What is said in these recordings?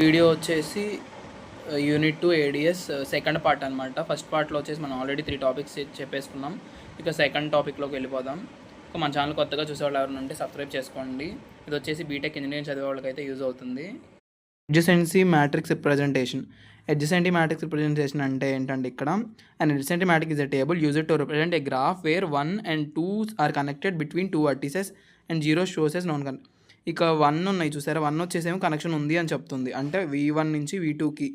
Video వచ్చేసి unit 2 ADS second part అనమాట. First పార్ట్లో వచ్చేసి మనం ఆల్రెడీ 3 టాపిక్స్ చెప్పేసుకున్నాం. ఇక సెకండ్ టాపిక్లోకి వెళ్ళిపోదాం. ఇక మన ఛానల్ కొత్తగా చూసేవాళ్ళు ఎవరైనా ఉంటే సబ్స్క్రైబ్ చేసుకోండి. ఇది వచ్చేసి బీటెక్ ఇంజనీరింగ్ చదివే వాళ్ళకైతే యూజ్ అవుతుంది. Adjacency matrix representation. Adjacency matrix representation అంటే ఏంటంటే ఇక్కడ and adjacency matrix is a table used to represent a graph where 1 and 2 are connected between 2 vertices and 0 shows as non connect. ఇక 1 ఉన్నాయి చూసారా, 1 వచ్చేసేమో కనెక్షన్ ఉంది అని చెప్తుంది. అంటే V1 నుంచి V2కి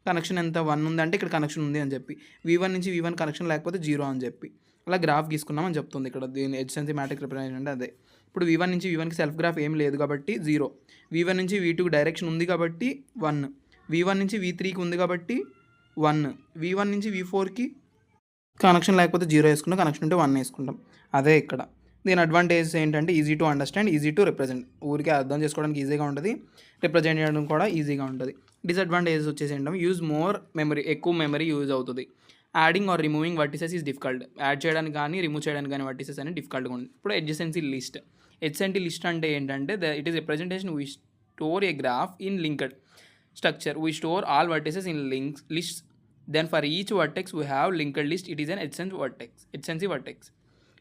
కనెక్షన్ ఎంత 1 ఉంది అంటే ఇక్కడ కనెక్షన్ ఉంది అని చెప్పి, V1 నుంచి V1 కనెక్షన్ లేకపోతే 0 అని చెప్పి అలా గ్రాఫ్ గీసుకున్నామని చెప్తుంది. ఇక్కడ దీని ఎడ్జసెన్సీ మ్యాట్రిక్స్ రిప్రజెంటేషన్ అంటే అదే. ఇప్పుడు V1 నుంచి V1కి సెల్ఫ్ గ్రాఫ్ ఏం లేదు కాబట్టి 0, V1 నుంచి V2కి డైరెక్షన్ ఉంది కాబట్టి 1, V1 నుంచి V3కి ఉంది కాబట్టి 1, V1 నుంచి V4కి కనెక్షన్ లేకపోతే 0 వేసుకుంటాం, కనెక్షన్ ఉంటే 1 వేసుకుంటాం. అదే ఇక్కడ దీని అడ్వాంటేజెస్ ఏంటంటే easy to understand, easy to represent. ఊరికే అర్థం చేసుకోవడానికి ఈజీగా ఉంటుంది, రిప్రజెంట్ చేయడం కూడా ఈజీగా ఉంటుంది. డిసడ్వాంటేజెస్ వచ్చేసి ఏంటంటే యూజ్ మోర్ మెమరీ, ఎక్కువ మెమరీ యూజ్ అవుతుంది. Adding or removing vertices is difficult. Add చేయడానికి కానీ రిమూవ్ చేయడానికి కానీ వర్టిసెస్ అని డిఫికల్ట్గా ఉంది. ఇప్పుడు ఎడ్జసెన్సీ లిస్ట్. ఎడ్జసెన్సీ లిస్ట్ అంటే ఏంటంటే it is representation we store A graph in linked structure. We store all vertices in lists. Then for each vertex we have linked list. It is an adjacency vertex.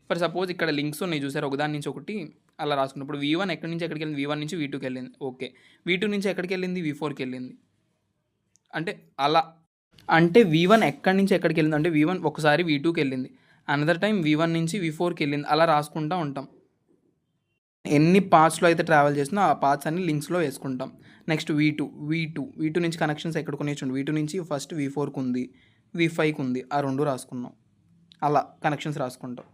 For suppose ఇక్కడ links ఉన్నాయి చూసారు, ఒకదాని నుంచి ఒకటి అలా రాసుకున్నప్పుడు V1 ఎక్కడి నుంచి ఎక్కడికి వెళ్ళింది, V1 నుంచి V2కి వెళ్ళింది. ఓకే, V2 నుంచి ఎక్కడికి వెళ్ళింది, V4కి వెళ్ళింది. అంటే అలా అంటే V1 ఎక్కడి నుంచి ఎక్కడికి వెళ్ళింది అంటే V1 ఒకసారి V2కి వెళ్ళింది, అనదర్ టైం V1 నుంచి V4కి వెళ్ళింది. అలా రాసుకుంటూ ఉంటాం. ఎన్ని పార్ట్స్లో అయితే ట్రావెల్ చేసినా ఆ పార్ట్స్ అన్ని లింక్స్లో వేసుకుంటాం. నెక్స్ట్ V2 నుంచి కనెక్షన్స్ ఎక్కడికి నేర్చుకుంటాం. V2 నుంచి ఫస్ట్ V4కి ఉంది, V5కి ఉంది, ఆ రెండు రాసుకున్నాం. అలా కనెక్షన్స్ రాసుకుంటాం.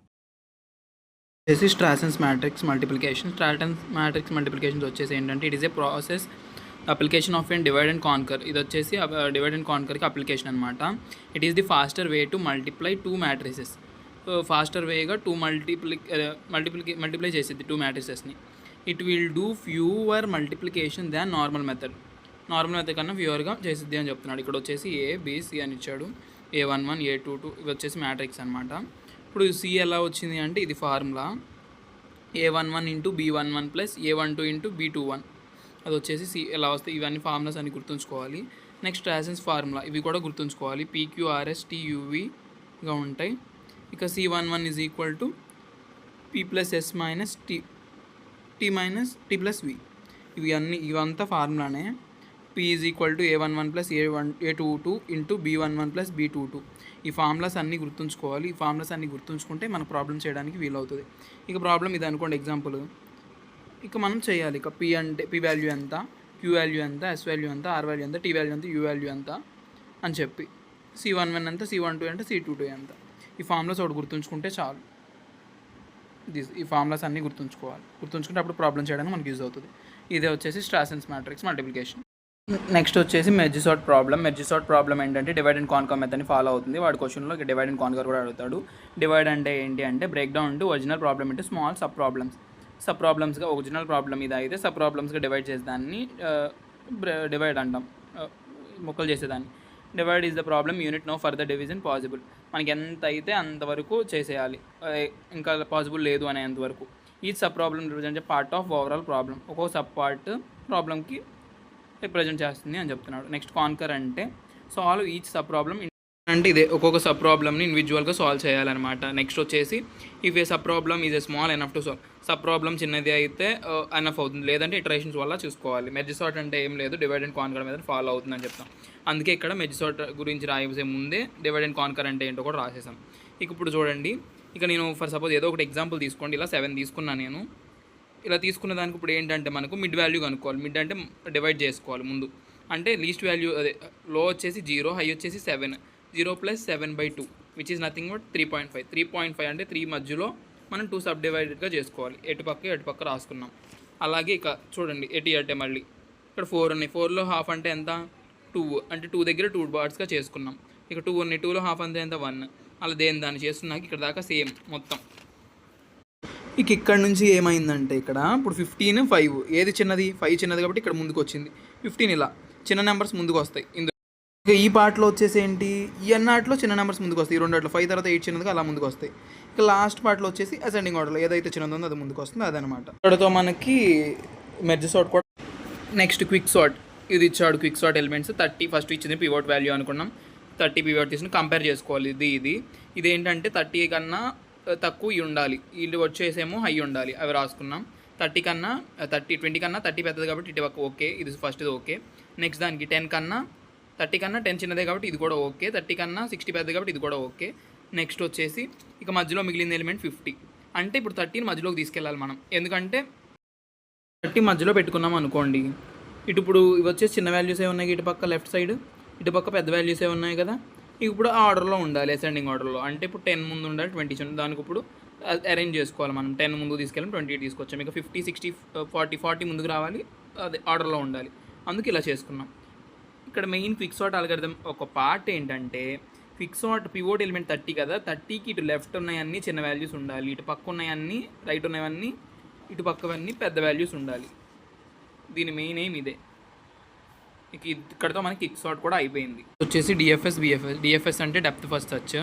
వచ్చేసి Strassen's matrix multiplication. Strassen's matrix multiplications వచ్చేసి ఏంటంటే it is a process application of an divide and conquer. ఇది వచ్చేసి డివైడ్ అండ్ కాన్కర్కి అప్లికేషన్ అనమాట. It is the faster way to multiply 2 matrices. Faster వేగా మల్టిప్లై చేసేది 2 మ్యాట్రిసెస్ని. It will do fewer multiplication than normal method. Normal method కన్నా ఫ్యూవర్గా చేసిద్ది అని చెప్తున్నాడు. ఇక్కడ వచ్చేసి A, B, C అని ఇచ్చాడు. A11, A22 ఇవి వచ్చేసి మ్యాట్రిక్స్ అనమాట. ఇప్పుడు C ఎలా వచ్చింది అంటే ఇది formula A11 into B11 plus A12 into B21. అది వచ్చేసి C ఎలా వస్తాయి. ఇవన్నీ ఫార్ములాస్ అన్ని గుర్తుంచుకోవాలి. నెక్స్ట్ ట్రాసెన్స్ ఫార్ములా ఇవి కూడా గుర్తుంచుకోవాలి. PQRS TUVగా ఉంటాయి. ఇక C11 is equal to P plus S minus T minus T plus V. ఇవంతా ఫార్ములానే. P is equal to A11 plus A22 into B11 plus B22. ఈ ఫార్ములాస్ అన్నీ గుర్తుంచుకోవాలి. ఈ ఫార్ములాస్ అన్నీ గుర్తుంచుకుంటే మన ప్రాబ్లం చేయడానికి వీలవుతుంది. ఇక ప్రాబ్లం ఇది అనుకోండి ఎగ్జాంపుల్. ఇక మనం చేయాలి. ఇక P అంటే P వాల్యూ ఎంత, Q వాల్యూ ఎంత, S వాల్యూ ఎంత, R వాల్యూ ఎంత, T వాల్యూ ఎంత, U వాల్యూ ఎంత అని చెప్పి C11 ఎంత, C12 ఎంత, C22 ఎంత. ఈ ఫార్ములాస్ ఒకటి గుర్తుంచుకుంటే చాలు. ఈ ఫార్ములాస్ అన్నీ గుర్తుంచుకుంటే అప్పుడు ప్రాబ్లం చేయడానికి మనకి యూజ్ అవుతుంది. ఇదే వచ్చేసి స్ట్రాసన్స్ మ్యాట్రిక్స్ మల్టిప్లికేషన్. నెక్స్ట్ వచ్చేసి merge sort problem. Merge sort problem ఏంటంటే డివైడ్ అండ్ కాన్కర్ మెథడ్ని ఫాలో అవుతుంది. వాడి క్వశ్చన్లో డివైడ్ అండ్ కాన్కర్ కూడా అడుగుతాడు. డివైడ్ అంటే ఏంటి అంటే break down into original problem into small sub ప్రాబ్లమ్స్గా ఒరిజినల్ ప్రాబ్లమ్ ఇది అయితే సబ్ ప్రాబ్లమ్స్గా డివైడ్ చేసేదాన్ని డివైడ్ అంటాం, ముక్కలు చేసేదాన్ని. Divide is the problem unit no further division possible. మనకి ఎంత అయితే అంతవరకు చేసేయాలి, ఇంకా పాసిబుల్ లేదు అనేంతవరకు. ఈ sub problem represent part of overall problem. ఒక్కొక్క సబ్ పార్ట్ ప్రాబ్లమ్కి రిప్రజెంట్ చేస్తుంది అని చెప్తున్నాడు. నెక్స్ట్ కాన్కర్ అంటే సాల్వ్ ఈచ్ సబ్ ప్రాబ్లమ్ అంటే ఇదే ఒక్కొక్క సబ్ ప్రాబ్లమ్ని ఇండివిజువల్గా సాల్వ్ చేయాలన్నమాట. నెక్స్ట్ వచ్చేసి if A sub problem is a small enough to solve. Sub problem చిన్నది అయితే ఎనఫ్ అవుతుంది, లేదంటే ఇటరేషన్స్ వల్ల చూసుకోవాలి. మెర్జ్ సార్ట్ అంటే ఏం లేదు, డివైడ్ అండ్ కాన్కర్ మీద ఫాలో అవుతుందని చెప్తాం. అందుకే ఇక్కడ మెర్జ్ సార్ట్ గురించి రాసే ముందే డివైడ్ అండ్ కాన్కర్ అంటే ఏంటో కూడా రాసేసాం. ఇక ఇప్పుడు చూడండి, ఇక నేను ఫర్ సపోజ్ ఏదో ఒకటి ఎగ్జాంపుల్ తీసుకోండి. ఇలా 7 తీసుకున్నాను నేను. ఇలా తీసుకున్న దానికి ఇప్పుడు ఏంటంటే మనకు మిడ్ వాల్యూ కనుక్కోవాలి. మిడ్ అంటే డివైడ్ చేసుకోవాలి ముందు. అంటే లీస్ట్ వాల్యూ అదే లో వచ్చేసి 0, హై వచ్చేసి 7. 0 plus 7/2 which is nothing but 3.5. 3.5 అంటే 3 మధ్యలో మనం 2 సబ్ డివైడెడ్గా చేసుకోవాలి. ఎటుపక్క రాసుకున్నాం. అలాగే ఇక చూడండి ఎటు మళ్ళీ ఇక్కడ 4 ఉన్నాయి. 4లో హాఫ్ అంటే ఎంత, 2. అంటే 2 దగ్గర 2 పార్ట్స్గా చేసుకున్నాం. ఇక 2 ఉన్నాయి. 2లో హాఫ్ అంటే ఎంత, 1. అలా దాన్ని చేస్తున్నాక ఇక్కడ దాకా సేమ్ మొత్తం. ఇక ఇక్కడ నుంచి ఏమైందంటే ఇక్కడ ఇప్పుడు 15, 5 ఏది చిన్నది, 5 చిన్నది కాబట్టి ఇక్కడ ముందుకు వచ్చింది. 15 ఇలా చిన్న నెంబర్స్ ముందుకు వస్తాయి. ఇక ఈ పార్ట్లో వచ్చేసి ఏంటి, ఈ అన్నాట్లో చిన్న నెంబర్స్ ముందుకు వస్తాయి. ఈ రెండాట్లో 5 తర్వాత 8 చిన్నదిగా అలా ముందుకు వస్తాయి. ఇక లాస్ట్ పార్ట్లో వచ్చేసి అసెండింగ్ ఆర్డర్లో ఏదైతే చిన్నది ఉందో అది ముందుకు వస్తుంది, అదనమాట. ఇక్కడతో మనకి మెర్జ్ సార్ట్ కూడా. Next quick sort. ఇది ఇచ్చాడు క్విక్ సార్ట్ ఎలిమెంట్స్ 30 ఫస్ట్ ఇచ్చింది పివోట్ వాల్యూ అనుకున్నాం. 30 పివోట్ తీసుకుని కంపేర్ చేసుకోవాలి. ఇది ఏంటంటే 30 కన్నా తక్కువ ఇవి ఉండాలి, వీళ్ళు వచ్చేసేమో హై ఉండాలి, అవి రాసుకున్నాం. 20 కన్నా 30 పెద్దది కాబట్టి ఇటు పక్క ఓకే, ఇది ఫస్ట్ది ఓకే. నెక్స్ట్ దానికి 10 కన్నా 30 కన్నా 10 చిన్నదే కాబట్టి ఇది కూడా ఓకే. 30 కన్నా 60 పెద్దది కాబట్టి ఇది కూడా ఓకే. నెక్స్ట్ వచ్చేసి ఇక మధ్యలో మిగిలిన ఎలిమెంట్ 50. అంటే ఇప్పుడు 30ని మధ్యలోకి తీసుకెళ్ళాలి మనం, ఎందుకంటే 30 మధ్యలో పెట్టుకున్నాం అనుకోండి. ఇప్పుడు ఇవి వచ్చేసి చిన్న వాల్యూస్ ఏ ఉన్నాయి ఇటు పక్క లెఫ్ట్ సైడ్, ఇటు పక్క పెద్ద వాల్యూస్ ఏ ఉన్నాయి కదా. ఇప్పుడు ఆ ఆర్డర్లో ఉండాలి, అసెండింగ్ ఆర్డర్లో. అంటే ఇప్పుడు 10 ముందు ఉండాలి, 20 దానికి ఇప్పుడు అరేంజ్ చేసుకోవాలి మనం. 10 ముందు తీసుకెళ్ళి 28 తీసుకొచ్చాం. ఇక 50 60 40 ముందుకు రావాలి, అదే ఆర్డర్లో ఉండాలి. అందుకు ఇలా చేసుకున్నాం. ఇక్కడ మెయిన్ క్విక్ సార్ట్ అల్గారిథం ఒక పార్ట్ ఏంటంటే, క్విక్ సార్ట్ పివోట్ ఎలిమెంట్ 30 కదా, 30కి ఇటు లెఫ్ట్ ఉన్నాయన్నీ చిన్న వాల్యూస్ ఉండాలి, ఇటు పక్క ఉన్నాయన్నీ రైట్ ఉన్నవన్నీ, ఇటు పక్కవన్నీ పెద్ద వాల్యూస్ ఉండాలి. దీని మెయిన్ ఏం ఇదే. ఇక్కడతో మనకి క్విక్ సార్ట్ కూడా అయిపోయింది. వచ్చేసి డిఎఫ్ఎస్ అంటే డెప్త్ ఫస్ట్ సెర్చ్.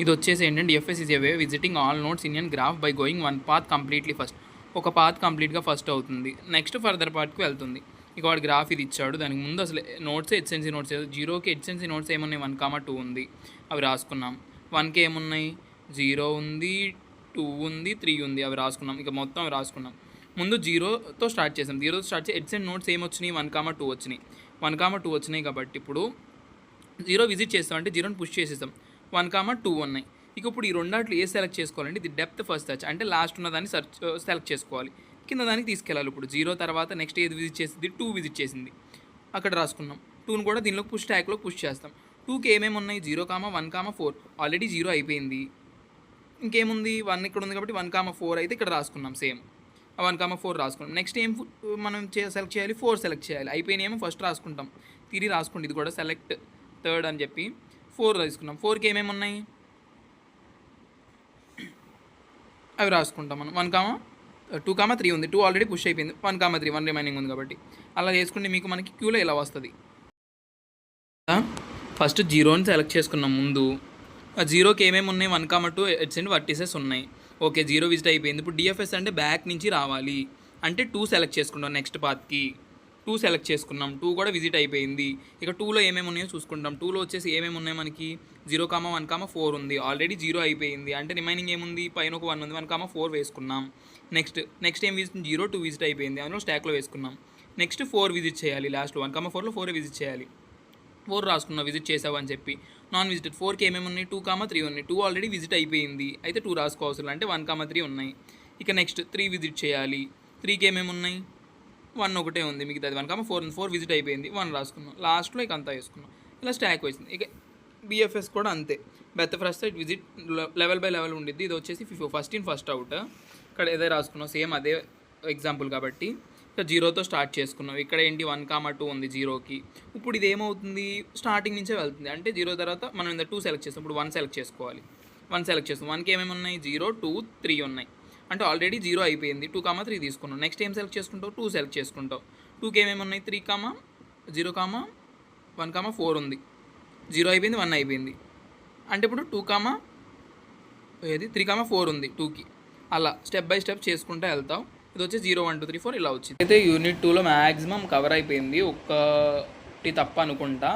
ఇది వచ్చేసి ఏంటంటే DFS is a way visiting all nodes in an graph by going one path completely first. ఒక పాత్ కంప్లీట్గా ఫస్ట్ అవుతుంది, నెక్స్ట్ ఫర్దర్ పార్ట్కి వెళ్తుంది. ఇక వాడు గ్రాఫ్ ఇది ఇచ్చాడు, దానికి ముందు అసలు నోట్స్ హెచ్ఎన్సీ నోట్స్ 0కి హెచ్ఎన్సీ నోట్స్ ఏమున్నాయి 1, 2 ఉంది, అవి రాసుకున్నాం. 1కి ఏమున్నాయి 0 ఉంది, 2 ఉంది, 3 ఉంది, అవి రాసుకున్నాం. ఇక మొత్తం అవి రాసుకున్నాం. ముందు 0తో స్టార్ట్ చేసాం. 0తో స్టార్ట్ చేసి హెచ్ఎన్ నోట్స్ ఏమొచ్చినాయి 1, 2 వచ్చినాయి. 1, 2 వచ్చినాయి కాబట్టి ఇప్పుడు 0 విజిట్ చేస్తాం అంటే 0ని పుష్ చేసేస్తాం. 1, 2 ఉన్నాయి. ఇక ఇప్పుడు ఈ రెండాట్లు ఏ సెలెక్ట్ చేసుకోవాలంటే ఇది డెప్త్ ఫస్ట్ సెర్చ్, అంటే లాస్ట్ ఉన్న దాన్ని సెలెక్ట్ చేసుకోవాలి, కింద దానికి తీసుకెళ్ళాలి. ఇప్పుడు 0 తర్వాత నెక్స్ట్ ఏది విజిట్ చేసింది 2 విజిట్ చేసింది, అక్కడ రాసుకున్నాం. 2ని కూడా దీనిలో ట్యాగ్లో పుష్ చేస్తాం. 2కి ఏమేమి ఉన్నాయి 0, 1, 4. ఆల్రెడీ 0 అయిపోయింది, ఇంకేముంది 1 ఇక్కడ ఉంది కాబట్టి 1, 4 అయితే ఇక్కడ రాసుకున్నాం. సేమ్ 1, 4 రాసుకున్నాం. నెక్స్ట్ ఏం మనం సెలెక్ట్ చేయాలి 4 సెలెక్ట్ చేయాలి. అయిపోయినేమో ఫస్ట్ రాసుకుంటాం, తిరిగి రాసుకోండి. ఇది కూడా సెలెక్ట్ థర్డ్ అని చెప్పి 4 తీసుకున్నాం. 4కి ఏమేమి ఉన్నాయి అవి రాసుకుంటాం మనం. 1, 2, 3 ఉంది, 2 ఆల్రెడీ పుష్ అయిపోయింది. 1, 3 1 రిమైనింగ్ ఉంది కాబట్టి అలా చేసుకుంటే మీకు మనకి క్యూలో ఇలా వస్తుంది. ఫస్ట్ 0ని సెలెక్ట్ చేసుకున్నాం. ముందు ఆ 0కి ఏమేమి ఉన్నాయి 1, 2 ఎడ్జెంట్ వర్టిసెస్ ఉన్నాయి. ఓకే 0 విజిట్ అయిపోయింది. ఇప్పుడు డిఎఫ్ఎస్ అంటే బ్యాక్ నుంచి రావాలి అంటే 2 సెలెక్ట్ చేసుకుంటాం. నెక్స్ట్ పాత్కి 2 సెలెక్ట్ చేసుకున్నాం. 2 కూడా విజిట్ అయిపోయింది. ఇక 2లో ఏమేమి ఉన్నాయో చూసుకుంటాం. 2లో వచ్చేసి ఏమేమి ఉన్నాయి మనకి 0, 1, 4 ఉంది. ఆల్రెడీ 0 అయిపోయింది, అంటే రిమైనింగ్ ఏముంది పైన ఒక 1 ఉంది. 1, 4 వేసుకున్నాం. నెక్స్ట్ ఏం విజిట్ 0, 2 విజిట్ అయిపోయింది, అందులో స్టాక్లో వేసుకున్నాం. నెక్స్ట్ 4 విజిట్ చేయాలి. లాస్ట్ 1, 4లో 4 విజిట్ చేయాలి. 4 రాసుకున్నాం విజిట్ చేసావు అని చెప్పి. నాన్ విజిటెడ్ 4కి ఏమేమి ఉన్నాయి 2, 3 ఉన్నాయి. 2 ఆల్రెడీ విజిట్ అయిపోయింది, అయితే 2 రాసుకోవాల్సిన అంటే 1, 3 ఉన్నాయి. ఇక నెక్స్ట్ 3 విజిట్ చేయాలి. 3కి ఏమేమి ఉన్నాయి 1 ఒకటే ఉంది, మిగతాది 1, 4 విజిట్ అయిపోయింది, 1 రాసుకున్నాం. లాస్ట్లో ఇక అంతా వేసుకున్నాం. ఇలా స్టాక్ వచ్చింది. ఇక బిఎఫ్ఎస్ కూడా అంతే. Breadth first side visit level by level ఉండిద్ది. ఇది వచ్చేసి ఫస్ట్ ఇన్ ఫస్ట్ అవుట్. ఇక్కడ ఏదో రాసుకున్నాం సేమ్ అదే ఎగ్జాంపుల్ కాబట్టి. ఇక 0తో స్టార్ట్ చేసుకున్నాం. ఇక్కడ ఏంటి 1, 2 ఉంది 0కి. ఇప్పుడు ఇది ఏమవుతుంది స్టార్టింగ్ నుంచే వెళ్తుంది, అంటే 0 తర్వాత మనం ఇంత 2 సెలెక్ట్ చేస్తాం. ఇప్పుడు 1 సెలెక్ట్ చేసుకోవాలి. 1 సెలెక్ట్ చేస్తాం. 1కి ఏమేమి ఉన్నాయి 0, 2, 3 ఉన్నాయి, అంటే ఆల్రెడీ 0 అయిపోయింది. 2, 3 తీసుకున్నాం. నెక్స్ట్ ఏం సెలెక్ట్ చేసుకుంటావు 2 సెలెక్ట్ చేసుకుంటావు. 2కి ఏమేమి ఉన్నాయి 3, 0, 1, 4 ఉంది. 0 అయిపోయింది, 1 అయిపోయింది, అంటే ఇప్పుడు 3, 4 ఉంది 2కి. అలా స్టెప్ బై స్టెప్ చేసుకుంటూ వెళ్తాం. ఇది వచ్చి 0, 1, 2, 3, 4 ఇలా వచ్చింది. అయితే యూనిట్ 2లో మ్యాక్సిమం కవర్ అయిపోయింది, ఒకటి తప్ప అనుకుంటా.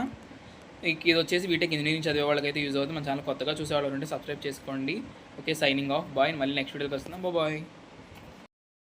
ఇది వచ్చేసి బీటెక్ ఇంజనీరింగ్ చదివే వాళ్ళకైతే యూజ్ అవుతుంది. మన ఛానల్ కొత్తగా చూసేవాళ్ళు ఉంటే సబ్స్క్రైబ్ చేసుకోండి. Okay signing off bye. మళ్ళీ నెక్స్ట్ వీడియోకి వస్తున్నాం. బాయ్.